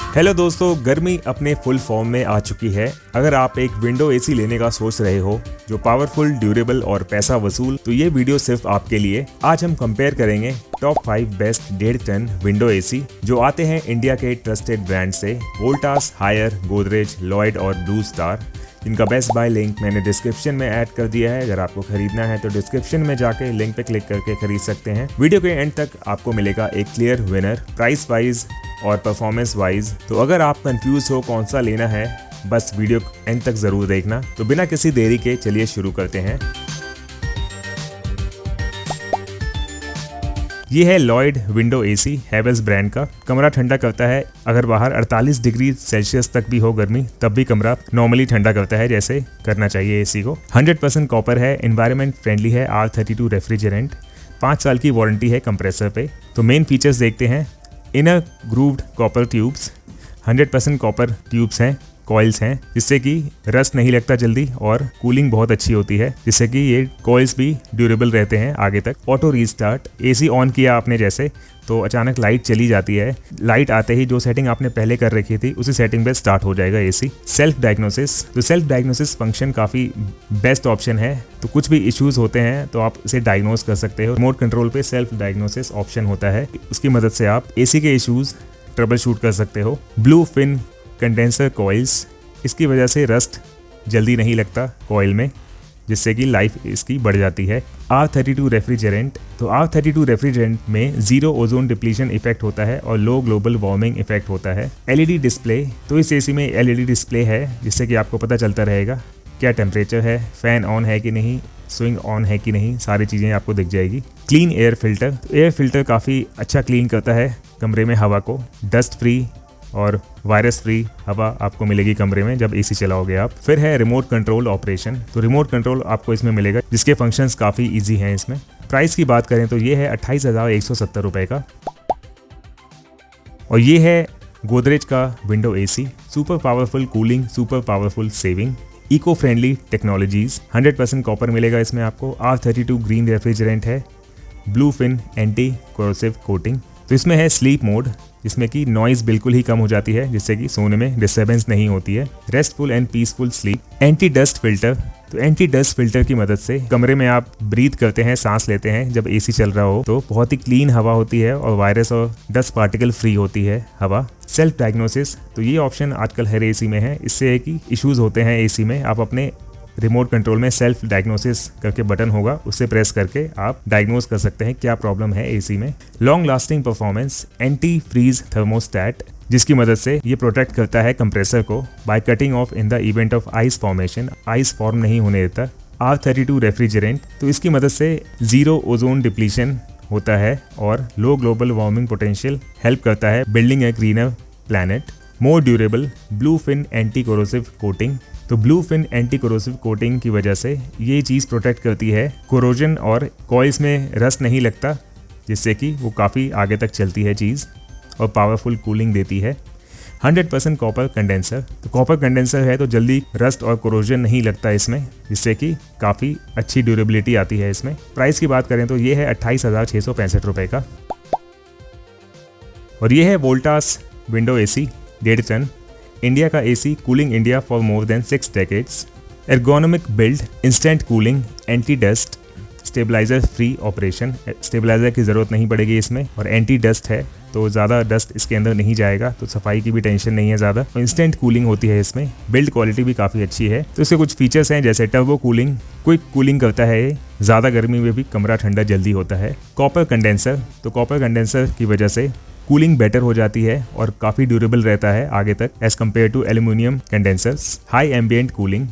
Hello दोस्तों, गर्मी अपने फुल फॉर्म में आ चुकी है। अगर आप एक विंडो एसी लेने का सोच रहे हो जो पावरफुल, ड्यूरेबल और पैसा वसूल, तो ये वीडियो सिर्फ आपके लिए। आज हम कंपेयर करेंगे top 5 best 1.5 ton window AC जो आते हैं इंडिया के ट्रस्टेड ब्रांड से, वोल्टास, हायर, गोदरेज, लॉयड और ब्लू स्टार। इनका बेस्ट बाय लिंक मैंने डिस्क्रिप्शन में ऐड कर दिया है। अगर आपको खरीदना है तो डिस्क्रिप्शन में जाके लिंक पे क्लिक करके खरीद सकते हैं। वीडियो के एंड तक आपको मिलेगा एक क्लियर विनर, प्राइस वाइज और परफॉर्मेंस वाइज। तो अगर आप कंफ्यूज हो कौन सा लेना है, बस वीडियो एंड तक जरूर देखना। तो बिना किसी देरी के चलिए शुरू करते हैं। ये है Lloyd window AC, Havells brand का। कमरा ठंडा करता है। अगर बाहर 48 डिग्री सेल्सियस तक भी हो गर्मी, तब भी कमरा नॉर्मली ठंडा करता है, जैसे करना चाहिए एसी को। 100% कॉपर है, एनवायरनमेंट फ्रेंडली है, R32 रेफ्रिजरेंट, 5 साल की वारंटी है कंप्रेसर पे। तो मेन फीचर्स देखते हैं। Inner grooved copper tubes, 100% copper tubes हैं, कॉइल्स हैं, जिससे कि रस्ट नहीं लगता जल्दी, और कूलिंग बहुत अच्छी होती है, जिससे कि ये कॉइल्स भी ड्यूरेबल रहते हैं आगे तक। ऑटो रीस्टार्ट, एसी ऑन किया आपने जैसे तो अचानक लाइट चली जाती है। लाइट आते ही जो सेटिंग आपने पहले कर रखी थी उसी सेटिंग पे स्टार्ट हो जाएगा एसी। सेल्फ डायग्नोसिस, तो सेल्फ डायग्नोसिस फंक्शन काफ़ी बेस्ट ऑप्शन है। तो कुछ भी इश्यूज होते हैं तो आप इसे डायग्नोस कर सकते हो। रिमोट कंट्रोल पे सेल्फ डायग्नोसिस ऑप्शन होता है, उसकी मदद से आप एसी के इश्यूज ट्रबल शूट कर सकते हो। ब्लू फिन कंडेंसर कॉइल्स, इसकी वजह से रस्ट जल्दी नहीं लगता कॉइल में, जिससे कि लाइफ इसकी बढ़ जाती है। R32 रेफ्रिजरेंट, तो R32 रेफ्रिजरेंट में जीरो ओजोन डिप्लीशन इफेक्ट होता है और लो ग्लोबल वार्मिंग इफेक्ट होता है। LED डिस्प्ले, तो इस एसी में LED डिस्प्ले है, जिससे कि आपको पता चलता रहेगा क्या टेम्परेचर है, फैन ऑन है कि नहीं, स्विंग ऑन है कि नहीं, सारी चीज़ें आपको दिख जाएगी। क्लीन एयर फिल्टर, तो एयर फिल्टर काफ़ी अच्छा क्लीन करता है कमरे में हवा को। डस्ट फ्री और वायरस फ्री हवा आपको मिलेगी कमरे में जब एसी चलाओगे आप। फिर है रिमोट कंट्रोल ऑपरेशन, तो रिमोट कंट्रोल आपको इसमें मिलेगा, जिसके फंक्शंस काफ़ी इजी हैं इसमें। प्राइस की बात करें तो ये है 28,170 रुपये का। और ये है गोदरेज का window AC, super powerful cooling, super powerful saving, eco friendly technologies, 100% copper मिलेगा इसमें आपको। R32 ग्रीन रेफ्रिजरेंट है, blue fin anti corrosive coating. तो इसमें है स्लीप मोड, जिसमें कि नॉइज़ बिल्कुल ही कम हो जाती है, जिससे कि सोने में डिस्टर्बेंस नहीं होती है। Restful and peaceful sleep. Anti dust filter, तो एंटी डस्ट फिल्टर की मदद से कमरे में आप ब्रीथ करते हैं, सांस लेते हैं जब एसी चल रहा हो, तो बहुत ही क्लीन हवा होती है और वायरस और डस्ट पार्टिकल फ्री होती है हवा। सेल्फ डायग्नोसिस, तो ये ऑप्शन आजकल हर एसी में है। इससे है कि इश्यूज होते हैं एसी में, आप अपने रिमोट कंट्रोल में सेल्फ डायग्नोसिस करके बटन होगा, उससे प्रेस करके आप डायग्नोस कर सकते हैं क्या प्रॉब्लम है एसी में। Long lasting performance, anti freeze thermostat, जिसकी मदद से ये प्रोटेक्ट करता है कंप्रेसर को by cutting off in the event of ice formation, ice form नहीं होने देता। R32 रेफ्रिजरेंट, तो इसकी मदद से जीरो ओजोन डिप्लीशन होता है और low global warming potential help करता है building a greener planet. More durable, blue fin anti corrosive coating, तो blue fin anti corrosive coating की वजह से ये चीज़ प्रोटेक्ट करती है कोरोजन और कॉइल्स में रस्ट नहीं लगता, जिससे कि वो काफ़ी आगे तक चलती है चीज़ और पावरफुल कूलिंग देती है। 100% कॉपर कंडेंसर, तो कॉपर कंडेंसर है तो जल्दी रस्ट और कोरोजन नहीं लगता इसमें, जिससे कि काफ़ी अच्छी ड्यूरेबिलिटी आती है इसमें। प्राइस की बात करें तो ये है 28,665 रुपये का। और ये है Voltas window AC, 1.5 ton, India का AC, cooling India for more than 6 decades. Ergonomic build, instant cooling, anti dust, stabiliser free operation, stabiliser की ज़रूरत नहीं पड़ेगी इसमें, और एंटी डस्ट है तो ज़्यादा डस्ट इसके अंदर नहीं जाएगा, तो सफाई की भी टेंशन नहीं है ज़्यादा। और इंस्टेंट कूलिंग होती है इसमें, बिल्ड क्वालिटी भी काफ़ी अच्छी है। तो इसके कुछ फीचर्स हैं, जैसे टर्बो कूलिंग, क्विक कूलिंग करता है ये, ज़्यादा गर्मी में भी कमरा ठंडा जल्दी होता है। कॉपर कंडेंसर, तो कॉपर कंडेंसर की वजह से कूलिंग बेटर हो जाती है और काफ़ी ड्यूरेबल रहता है आगे तक as compare to aluminium condensers. High ambient cooling,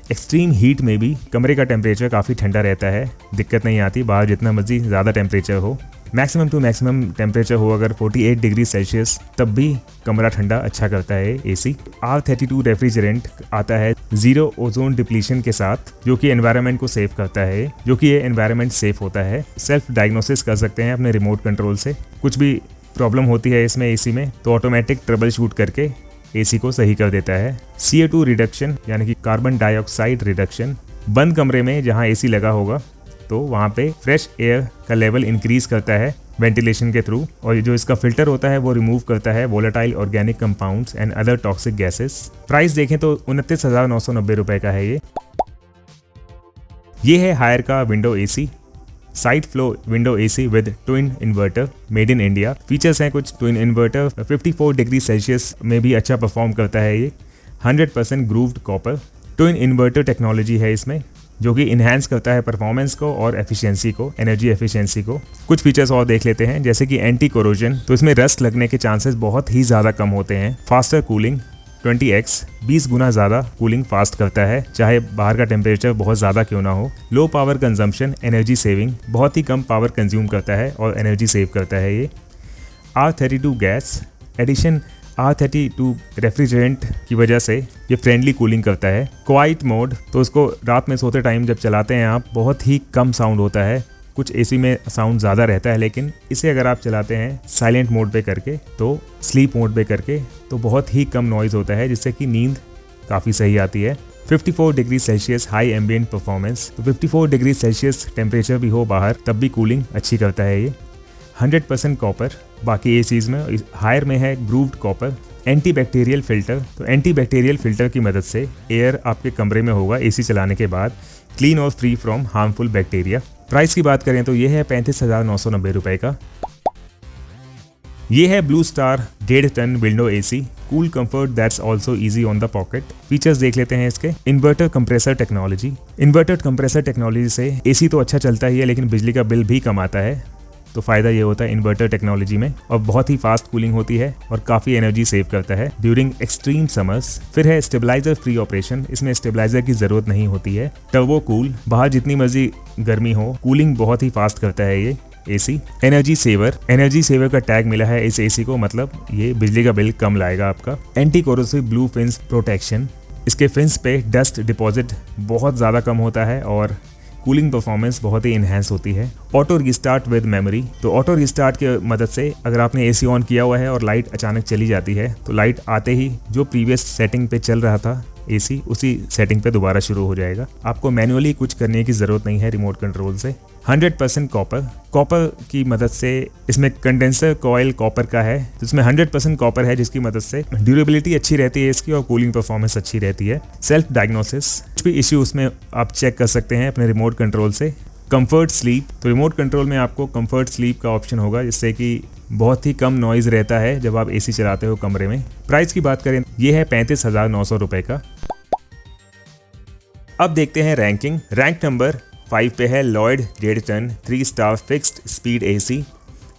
extreme heat में भी कमरे का टेम्परेचर काफ़ी ठंडा रहता है, दिक्कत नहीं आती, बाहर जितना मर्जी ज़्यादा टेम्परेचर हो, मैक्सिमम टू मैक्सिमम टेम्परेचर हो अगर 48 डिग्री सेल्सियस, तब भी कमरा ठंडा अच्छा करता है एसी। R32 रेफ्रिजरेंट आता है जीरो ओजोन डिप्लीशन के साथ, जो कि एनवायरनमेंट को सेव करता है, जो कि ये एनवायरनमेंट सेफ होता है। सेल्फ डायग्नोसिस कर सकते हैं अपने रिमोट कंट्रोल से, कुछ भी प्रॉब्लम होती है इसमें एसी में तो ऑटोमेटिक ट्रबल शूट करके एसी को सही कर देता है। CO2 रिडक्शन, यानी कि कार्बन डाइऑक्साइड रिडक्शन, बंद कमरे में जहां एसी लगा होगा तो वहाँ पे फ्रेश एयर का लेवल इंक्रीज करता है वेंटिलेशन के थ्रू, और ये जो इसका फिल्टर होता है वो रिमूव करता है volatile organic compounds and other toxic gases. Price देखें तो 29,990 रुपए का है ये है हायर का window AC, side flow window AC with twin inverter, made in India. Features हैं कुछ, ट्विन इन्वर्टर, 54 डिग्री सेल्सियस में भी अच्छा परफॉर्म करता है ये, 100% grooved copper, twin inverter technology है इसमें, जो कि इन्हांस करता है परफॉर्मेंस को और एफिशिएंसी को, एनर्जी एफिशिएंसी को। कुछ फीचर्स और देख लेते हैं, जैसे कि एंटी कोरोजन, तो इसमें रस्ट लगने के चांसेस बहुत ही ज़्यादा कम होते हैं। फास्टर कूलिंग 20x, 20 गुना ज़्यादा कूलिंग फास्ट करता है, चाहे बाहर का टेम्परेचर बहुत ज़्यादा क्यों ना हो। Low power consumption, energy saving, बहुत ही कम पावर कंज्यूम करता है और एनर्जी सेव करता है ये। R32 gas addition, R32 refrigerant की वजह से ये फ्रेंडली कूलिंग करता है। क्वाइट मोड, तो उसको रात में सोते टाइम जब चलाते हैं आप, बहुत ही कम साउंड होता है, कुछ एसी में साउंड ज़्यादा रहता है, लेकिन इसे अगर आप चलाते हैं साइलेंट मोड पे करके, तो स्लीप मोड पे करके, तो बहुत ही कम नॉइज़ होता है, जिससे कि नींद काफ़ी सही आती है। 54 degree Celsius high ambient performance, तो 54 डिग्री सेल्सियस टेम्परेचर भी हो बाहर तब भी कूलिंग अच्छी करता है ये। 100% कॉपर, बाकी एसीज में, हायर में है grooved copper. Anti bacterial filter, तो एंटी बैक्टीरियल फिल्टर की मदद से एयर आपके कमरे में होगा एसी चलाने के बाद, क्लीन और free from harmful bacteria. Price की बात करें तो ये है 35,990 रुपए का। ये है Blue Star 1.5 ton window AC, cool comfort that's also easy on the pocket. Features देख लेते हैं इसके। Inverter compressor technology, inverter compressor technology से एसी तो अच्छा चलता ही है, लेकिन बिजली का बिल भी कम आता है, तो फ़ायदा ये होता है इन्वर्टर टेक्नोलॉजी में, और बहुत ही फास्ट कूलिंग होती है और काफ़ी एनर्जी सेव करता है ड्यूरिंग एक्सट्रीम समर्स। फिर है स्टेबलाइजर फ्री ऑपरेशन, इसमें स्टेबलाइजर की ज़रूरत नहीं होती है। टर्बो कूल, बाहर जितनी मर्जी गर्मी हो, कूलिंग बहुत ही फास्ट करता है ये एसी। एनर्जी सेवर का टैग मिला है इस एसी को, मतलब ये बिजली का बिल कम लाएगा आपका। Anti corrosive blue fins protection, इसके फिन्स पे डस्ट डिपॉजिट बहुत ज़्यादा कम होता है और कूलिंग परफॉर्मेंस बहुत ही इन्हांस होती है। ऑटो रिस्टार्ट विद मेमोरी, तो ऑटो रिस्टार्ट की मदद से अगर आपने एसी ऑन किया हुआ है और लाइट अचानक चली जाती है, तो लाइट आते ही जो प्रीवियस सेटिंग पे चल रहा था एसी, उसी सेटिंग पे दोबारा शुरू हो जाएगा। आपको मैन्युअली कुछ करने की ज़रूरत नहीं है रिमोट कंट्रोल से। 100% कॉपर की मदद से, इसमें कंडेंसर कॉयल कॉपर का है, तो इसमें 100% कॉपर है, जिसकी मदद से ड्यूरेबिलिटी अच्छी रहती है इसकी और कूलिंग परफॉर्मेंस अच्छी रहती है। सेल्फ डायग्नोसिस, कुछ भी इश्यू उसमें आप चेक कर सकते हैं अपने रिमोट कंट्रोल से। कंफर्ट स्लीप, तो रिमोट कंट्रोल में आपको कंफर्ट स्लीप का ऑप्शन होगा, जिससे कि बहुत ही कम नॉइज़ रहता है जब आप एसी चलाते हो कमरे में। प्राइस की बात करें, ये है 35,900 रुपए का। अब देखते हैं रैंकिंग। रैंक नंबर 5 पे है Lloyd 1.5 ton 3 star fixed speed AC.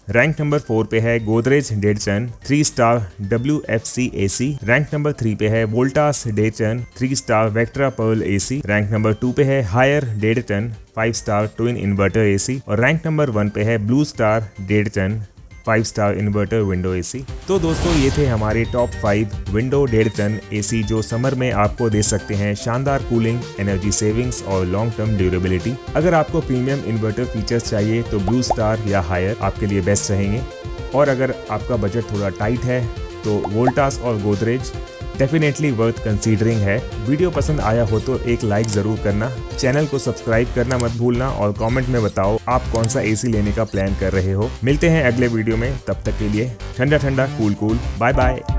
Rank number 4 पे है Godrej 1.5 ton 3 star WFC AC. Rank number 3 पे है Voltas 1.5 ton 3 star Vectra pearl AC. Rank number 2 पे है Haier 1.5 ton 5 star twin inverter AC. और rank number 1 पे है Blue Star 1.5 ton 5 star inverter window AC. तो दोस्तों, ये थे हमारे टॉप 5 विंडो 1.5 टन एसी, जो समर में आपको दे सकते हैं शानदार कूलिंग, एनर्जी सेविंग्स और लॉन्ग टर्म ड्यूरेबिलिटी। अगर आपको प्रीमियम इन्वर्टर फीचर्स चाहिए तो ब्लू स्टार या हायर आपके लिए बेस्ट रहेंगे, और अगर आपका बजट थोड़ा टाइट है तो वोल्टास और गोदरेज डेफिनेटली वर्थ कंसीडरिंग है। वीडियो पसंद आया हो तो एक लाइक ज़रूर करना, चैनल को सब्सक्राइब करना मत भूलना, और कमेंट में बताओ आप कौन सा एसी लेने का प्लान कर रहे हो। मिलते हैं अगले वीडियो में, तब तक के लिए ठंडा ठंडा कूल कूल, बाय बाय।